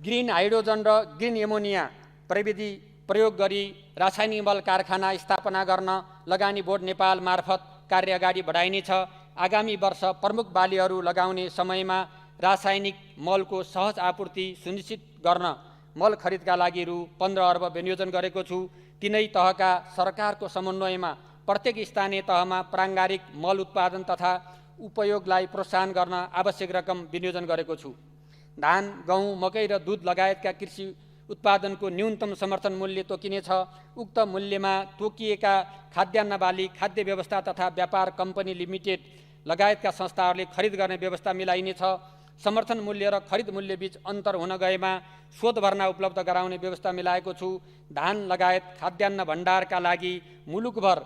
Green hydrogen र green ammonia प्रविधि प्रयोग गरी रासायनिक मल कारखाना स्थापना गर्न लगानी बोर्ड नेपाल मार्फत कार्य अगाडि बढाइनेछ। आगामी वर्ष प्रमुख बालीहरू लगाउने समयमा रासायनिक मलको सहज आपूर्ति सुनिश्चित गर्न मल खरिदका लागि रु 15 अर्ब विनियोजन गरेको छु। तीनै तहका सरकारको समन्वयमा प्रत्येक स्थानीय तहमा प्राङ्गारिक मल उत्पादन तथा उपयोगलाई प्रोत्साहन गर्न आवश्यक रकम विनियोजन गरेको छु। धान, गहुँ, मकै र दुध लगायतका कृषि उत्पादनको न्यूनतम समर्थन मूल्य तोकिनेछ। उक्त मूल्यमा तोकिएका खाद्यान्न बाली खाद्य व्यवस्था तथा व्यापार कम्पनी लिमिटेड लगायतका संस्थाहरूले खरिद गर्ने व्यवस्था मिलाइनेछ। समर्थन मूल्य र खरिद मूल्यबीच अन्तर हुन गएमा शोध भर्ना उपलब्ध गराउने व्यवस्था मिलाएको छु। धान लगायत खाद्यान्न भण्डारका लागि मुलुकभर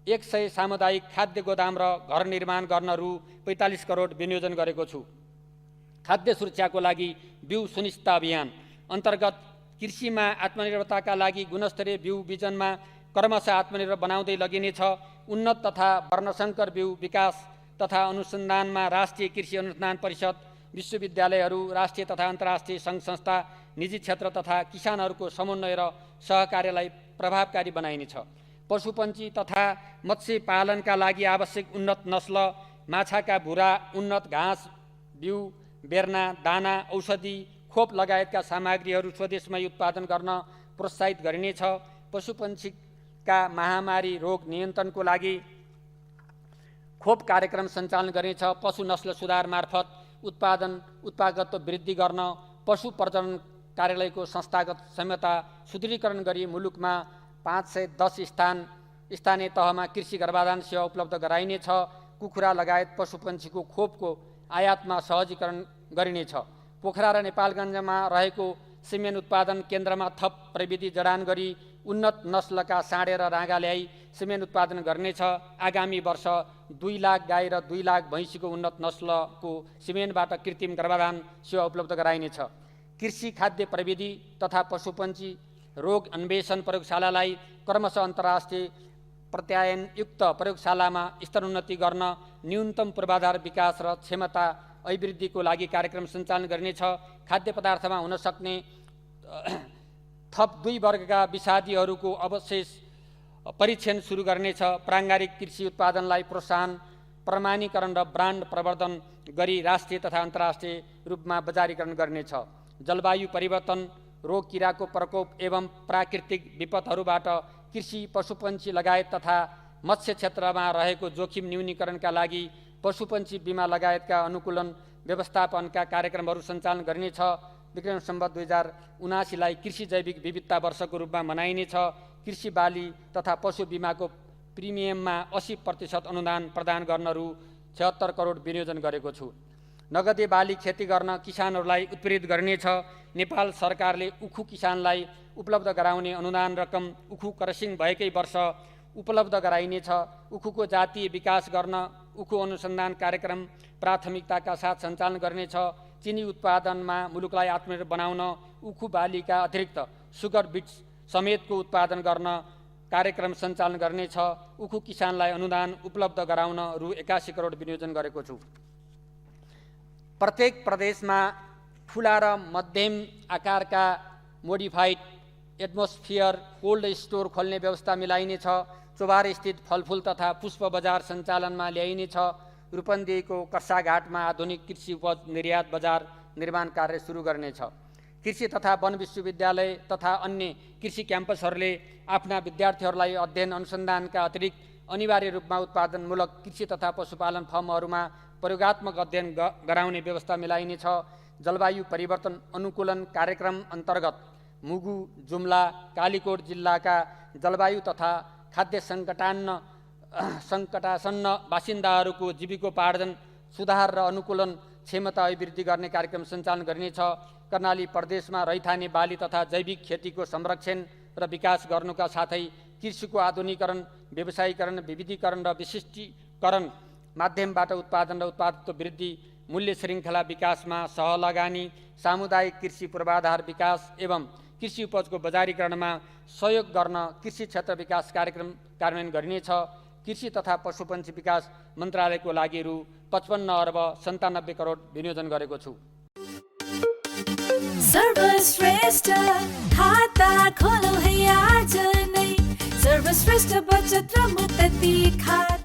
100 सामुदायिक खाद्य गोदाम र घर निर्माण गर्न रु 45 करोड विनियोजन गरेको छु। खाद्य सुरक्षाको लागि बिउ सुनिश्चितता अभियान अन्तर्गत कृषिमा आत्मनिर्भरताका लागि गुणस्तरीय बिउ बिजनमा क्रमशः आत्मनिर्भर बनाउँदै लगिनेछ। उन्नत तथा वर्णशंकर बिउ विकास तथा अनुसन्धानमा राष्ट्रिय कृषि अनुसन्धान परिषद, विश्वविद्यालयहरू, राष्ट्रिय तथा अन्तर्राष्ट्रिय सङ्घ संस्था, निजी क्षेत्र तथा किसानहरूको समन्वय र सहकार्यलाई प्रभावकारी बनाइनेछ। पशुपन्छी तथा मत्स्य पालनका लागि आवश्यक उन्नत नस्ल माछाका भुरा, उन्नत घाँस, बिउ, बेर्ना, दाना, औषधि, खोप लगायतका सामग्रीहरू स्वदेशमै उत्पादन गर्न प्रोत्साहित गरिनेछ। पशुपन्छीका महामारी रोग नियन्त्रणको लागि खोप कार्यक्रम सञ्चालन गरिनेछ। पशु नस्ल सुधार मार्फत उत्पादकत्व वृद्धि गर्न पशु प्रजनन कार्यालयको संस्थागत क्षमता सुदृढीकरण गरी मुलुकमा 510 स्थानीय तहमा कृषि गर्भाधान सेवा उपलब्ध गराइनेछ। कुखुरा लगायत पशुपन्छीको खोपको आयातमा सहजीकरण गरिनेछ। पोखरा र नेपालगञ्जमा रहेको सिमेन्ट उत्पादन केन्द्रमा थप प्रविधि जडान गरी उन्नत नस्लका साँडे र राँगा ल्याई सिमेन्ट उत्पादन गर्नेछ। आगामी वर्ष 2 लाख गाई र 2 लाख भैँसीको उन्नत नस्लको सिमेन्टबाट कृत्रिम गर्भाधान सेवा उपलब्ध गराइनेछ। कृषि खाद्य प्रविधि तथा पशुपन्छी रोग अन्वेषण प्रयोगशालालाई क्रमशः अन्तर्राष्ट्रिय प्रत्यायनयुक्त प्रयोगशालामा स्तरोन्नति गर्न न्यूनतम पूर्वाधार विकास र क्षमता अभिवृद्धिको लागि कार्यक्रम सञ्चालन गरिनेछ। खाद्य पदार्थमा हुन सक्ने थप 2 वर्गका विषादीहरूको अवशेष परीक्षण सुरु गर्नेछ। प्राङ्गारिक कृषि उत्पादनलाई प्रोत्साहन, प्रमाणीकरण र ब्रान्ड प्रवर्धन गरी राष्ट्रिय तथा अन्तर्राष्ट्रिय रूपमा बजारीकरण गर्नेछ। जलवायु परिवर्तन, रोग किराको प्रकोप एवं प्राकृतिक विपदहरूबाट कृषि, पशुपन्छी लगायत तथा मत्स्य क्षेत्रमा रहेको जोखिम न्यूनीकरणका लागि पशुपन्छी बिमा लगायतका अनुकूलन व्यवस्थापनका कार्यक्रमहरू सञ्चालन गरिनेछ। विक्रम सम्वत 2079लाई कृषि जैविक विविधता वर्षको रूपमा मनाइनेछ। कृषि बाली तथा पशु बिमाको प्रिमियममा 80% अनुदान प्रदान गर्न रु 76 करोड विनियोजन गरेको छु। नगदे बाली खेती गर्न किसानहरूलाई उत्प्रेरित गरिनेछ। नेपाल सरकारले उखु किसानलाई उपलब्ध गराउने अनुदान रकम उखु क्रसिङ भएकै वर्ष उपलब्ध गराइनेछ। उखुको जातीय विकास गर्न उखु अनुसन्धान कार्यक्रम प्राथमिकताका साथ सञ्चालन गरिनेछ। चिनी उत्पादनमा मुलुकलाई आत्मनिर्भर बनाउन उखु बालीका अतिरिक्त सुगर बिट्स समेतको उत्पादन गर्न कार्यक्रम सञ्चालन गरिनेछ। उखु किसानलाई अनुदान उपलब्ध गराउन रु 81 करोड विनियोजन गरेको छु। प्रत्येक प्रदेशमा ठुला र मध्यम आकारका मोडिफाइड एटमोस्फियर कोल्ड स्टोर खोल्ने व्यवस्था मिलाइनेछ। चोभार स्थित फलफुल तथा पुष्प बजार सञ्चालनमा ल्याइनेछ। रूपन्देहीको कर्साघाटमा आधुनिक कृषि उपज निर्यात बजार निर्माण कार्य सुरु गर्नेछ। कृषि तथा वन विश्वविद्यालय तथा अन्य कृषि क्याम्पसहरूले आफ्ना विद्यार्थीहरूलाई अध्ययन अनुसन्धानका अतिरिक्त अनिवार्य रूपमा उत्पादनमूलक कृषि तथा पशुपालन फर्महरूमा प्रयोगात्मक अध्ययन गराउने व्यवस्था मिलाइनेछ। जलवायु परिवर्तन अनुकूलन कार्यक्रम अन्तर्गत मुगु, जुम्ला, कालीकोट जिल्लाका जलवायु तथा खाद्य सङ्कटासन्न बासिन्दाहरूको जीविकोपार्जन सुधार र अनुकूलन क्षमता अभिवृद्धि गर्ने कार्यक्रम सञ्चालन गरिनेछ। कर्णाली प्रदेशमा रैथाने बाली तथा जैविक खेतीको संरक्षण र विकास गर्नुका साथै कृषिको आधुनिकीकरण, व्यवसायीकरण, विविधीकरण र विशिष्टीकरण माध्यमबाट उत्पादन र उत्पादकत्व वृद्धि, मूल्य श्रृङ्खला विकासमा सहलगानी, सामुदायिक कृषि पूर्वाधार विकास एवं कृषि उपजको बजारीकरणमा सहयोग गर्न कृषि क्षेत्र विकास कार्यक्रम कार्यान्वयन गरिनेछ। कृषि तथा पशुपन्छी विकास मन्त्रालयको लागि रु 55 अर्ब 97 करोड विनियोजन गरेको छु। सर्वश्रेष्ठ खाता खोलो है आज नै सर्वश्रेष्ठ बचत र मुक्ति खाता